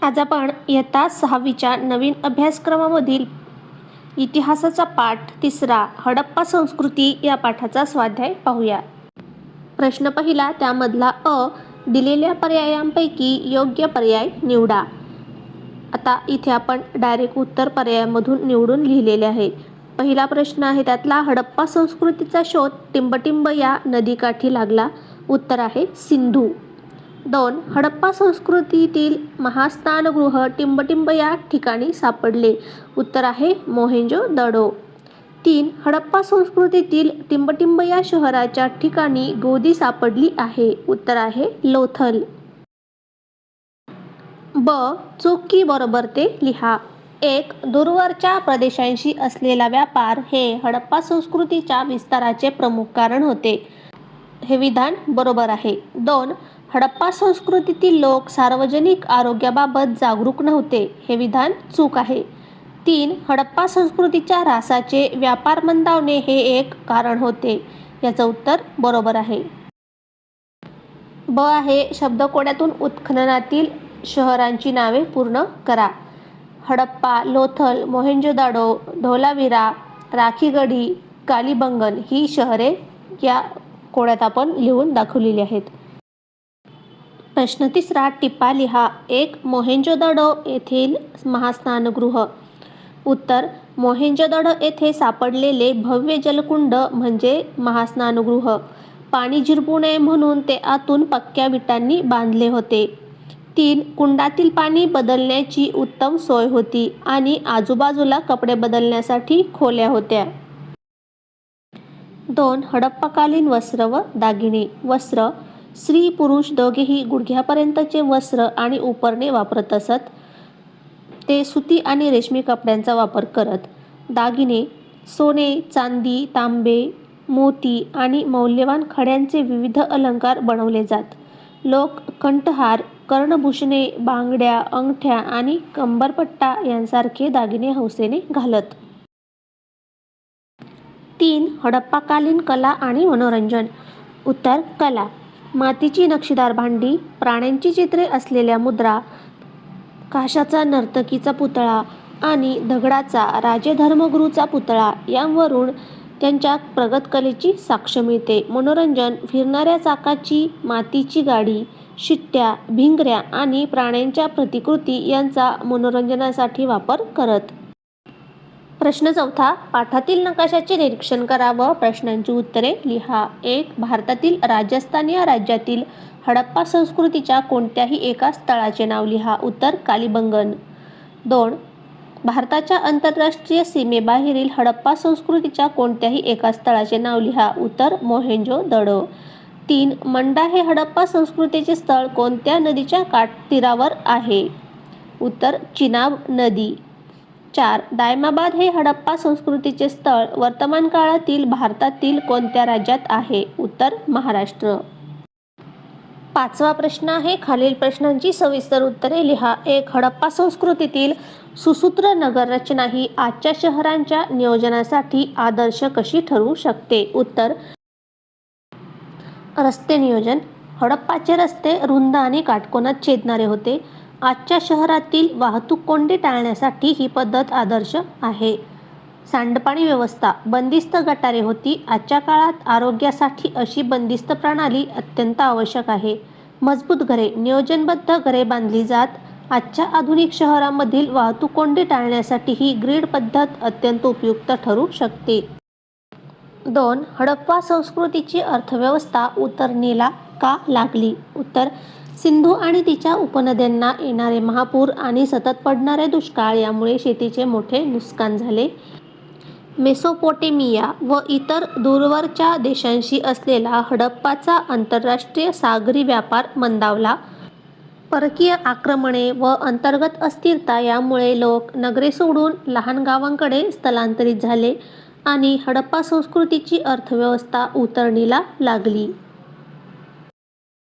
आज आपण इयत्ता 6वीच्या नवीन अभ्यासक्रमामधील इतिहासाचा पाठ 3 हडप्पा संस्कृती या पाठाचा स्वाध्याय पाहूया. प्रश्न पहिला, त्यामधला दिलेल्या पर्यायांपैकी योग्य पर्याय निवडा. आता इथे आपण डायरेक्ट उत्तर पर्यायामधून निवडून लिहिलेले आहे. पहिला प्रश्न आहे त्यातला, हडप्पा संस्कृतीचा शोध टिंबटिंब या नदीकाठी लागला. उत्तर आहे सिंधू. 2. हडप्पा संस्कृतीतील महास्नानगृह टिंबटिंब या ठिकाणी सापडले. उत्तर आहे मोहेंजो-दडो. 3. हडप्पा संस्कृतीतील टिंबटिंब या शहराच्या ठिकाणी गोदी सापडली आहे. उत्तर आहे लोथल. ब. चूक की बरोबर ते लिहा. 1. दूरवरच्या प्रदेशांशी असलेला व्यापार हे हडप्पा संस्कृतीच्या विस्ताराचे प्रमुख कारण होते. हे विधान बरोबर आहे. 2. हडप्पा संस्कृतीतील लोक सार्वजनिक आरोग्याबाबत जागरूक नव्हते. हे विधान चूक आहे. 3. हडप्पा संस्कृतीच्या ऱ्हासाचे व्यापार मंदावणे हे एक कारण होते. याचं उत्तर बरोबर आहे. ब आहे, शब्दकोड्यातून उत्खननातील शहरांची नावे पूर्ण करा. हडप्पा, लोथल, मोहेंजोदाडो, धोलावीरा, राखीगढी, कालीबंगन ही शहरे या कोड्यात आपण लिहून दाखवलेली आहेत. प्रश्न 3, टिपा लिहा. 1. मोहेंजोदाडो येथील महास्नानगृह. उत्तर, मोहेंजोदाडो येथे सापडलेले भव्य जलकुंड म्हणजे महास्नानगृह. पाणी झिरपू नये म्हणून ते आतून पक्क्या विटांनी बांधले होते. 3. कुंडातील पाणी बदलण्याची उत्तम सोय होती आणि आजूबाजूला कपडे बदलण्यासाठी खोल्या होत्या. 2. हडप्पाकालीन वस्त्र व दागिने. वस्त्र, स्त्री पुरुष दोघेही गुडघ्यापर्यंतचे वस्त्र आणि उपरणे वापरत असत. ते सुती आणि रेशमी कपड्यांचा वापर करत. दागिने, सोने, चांदी, तांबे, मोती आणि मौल्यवान खड्यांचे विविध अलंकार बनवले जात. लोक कंठहार, कर्णभूषणे, बांगड्या, अंगठ्या आणि कंबरपट्टा यांसारखे दागिने हौसेने घालत. 3. हडप्पाकालीन कला आणि मनोरंजन. उत्तर, कला, मातीची नक्षीदार भांडी, प्राण्यांची चित्रे असलेल्या मुद्रा, काशाचा नर्तकीचा पुतळा आणि दगडाचा राजे धर्मगुरूचा पुतळा यांवरून त्यांच्या प्रगत कलेची साक्ष मिळते. मनोरंजन, फिरणाऱ्या चाकाची मातीची गाडी, शिट्ट्या, भिंगऱ्या आणि प्राण्यांच्या प्रतिकृती यांचा मनोरंजनासाठी वापर करत. प्रश्न 4, पाठातील नकाशाचे निरीक्षण करा व प्रश्नांची उत्तरे लिहा. 1. भारतातील राजस्थान या राज्यातील हडप्पा संस्कृतीच्या कोणत्याही एका स्थळाचे नाव लिहा. उत्तर, कालीबंगन. 2. भारताच्या आंतरराष्ट्रीय सीमेबाहेरील हडप्पा संस्कृतीच्या कोणत्याही एका स्थळाचे नाव लिहा. उत्तर, मोहेंजो-दडो. 3. मंडा हे हडप्पा संस्कृतीचे स्थळ कोणत्या नदीच्या काठतीरावर आहे. उत्तर, चिनाब नदी. 4. दायमाबाद हे हडप्पा संस्कृतीचे स्थळ वर्तमान काळातील भारतातील कोणत्या राज्यात आहे. उत्तर, महाराष्ट्र. 5वा प्रश्न आहे, खालील प्रश्नांची सविस्तर उत्तरे लिहा. 1. हडप्पा संस्कृतीतील सुसूत्र नगररचना ही आजच्या शहरांच्या नियोजनासाठी आदर्श कशी ठरवू शकते. उत्तर, रस्ते नियोजन. हडप्पाचे रस्ते रुंद आणि काटकोनात छेदणारे होते. आजच्या शहरातील वाहतूक कोंडी टाळण्यासाठी ही पद्धत आदर्श आहे. सांडपाणी व्यवस्था, बंदिस्त गटारे होती. आजच्या काळात आरोग्यासाठी अशी बंदिस्त प्रणाली अत्यंत आवश्यक आहे. मजबूत घरे, नियोजनबद्ध घरे बांधली जात. आजच्या आधुनिक शहरांमधील वाहतूक कोंडी टाळण्यासाठी ही ग्रीड पद्धत अत्यंत उपयुक्त ठरू शकते. 2. हडप्पा संस्कृतीची अर्थव्यवस्था उतरणीला का लागली. उत्तर, सिंधू आणि तिच्या उपनद्यांना येणारे महापूर आणि सतत पडणारे दुष्काळ यामुळे शेतीचे मोठे नुकसान झाले. मेसोपोटेमिया व इतर दूरवरच्या देशांशी असलेला हडप्पाचा आंतरराष्ट्रीय सागरी व्यापार मंदावला. परकीय आक्रमणे व अंतर्गत अस्थिरता यामुळे लोक नगरे सोडून लहान गावांकडे स्थलांतरित झाले आणि हडप्पा संस्कृतीची अर्थव्यवस्था उतरणीला लागली.